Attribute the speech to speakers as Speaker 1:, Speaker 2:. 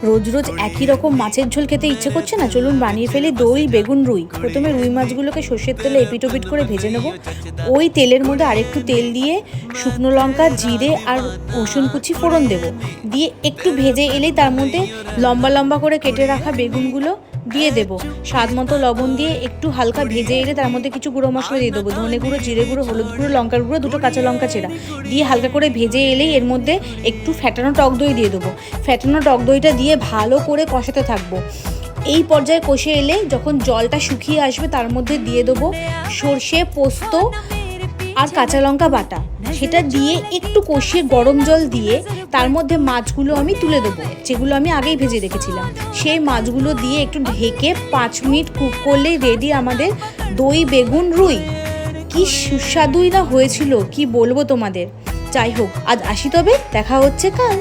Speaker 1: রোজ রোজ একই রকম মাছের ঝোল খেতে ইচ্ছে করছে না, চলুন বানিয়ে ফেলি দই বেগুন রুই। প্রথমে রুই মাছগুলোকে সর্ষের তেলে এপিটোপিট করে ভেজে নেব। ওই তেলের মধ্যে আরেকটু তেল দিয়ে শুকনো লঙ্কা জিরে আর রসুন কুচি ফোড়ন দেব, দিয়ে একটু ভেজে এলেই তার মধ্যে লম্বা লম্বা করে কেটে রাখা বেগুনগুলো দিয়ে দেবো। স্বাদ মতো লবণ দিয়ে একটু হালকা ভেজে এলে তার মধ্যে কিছু গুঁড়ো মশলা দিয়ে দেবো, ধনে গুঁড়ো জিরে গুঁড়ো হলুদ গুঁড়ো লঙ্কার গুঁড়ো দুটো কাঁচা লঙ্কা চেরা দিয়ে হালকা করে ভেজে এলেই এর মধ্যে একটু ফ্যাটানো টক দই দিয়ে দেবো। ফ্যাটানো টক দইটা দিয়ে ভালো করে কষাতে থাকবো। এই পর্যায়ে কষে এলে যখন জলটা শুকিয়ে আসবে তার মধ্যে দিয়ে দেবো সর্ষে পোস্ত আর কাঁচা লঙ্কা বাটা, সেটা দিয়ে একটু কষিয়ে গরম জল দিয়ে তার মধ্যে মাছগুলো আমি তুলে দেবো, যেগুলো আমি আগেই ভেজে রেখেছিলাম। সেই মাছগুলো দিয়ে একটু ঢেকে 5 মিনিট কুক করলেই রেডি আমাদের দই বেগুন রুই। কি সুস্বাদুই না হয়েছিল, কি বলবো তোমাদের। যাই হোক, আজ আসি, তবে দেখা হচ্ছে কাল।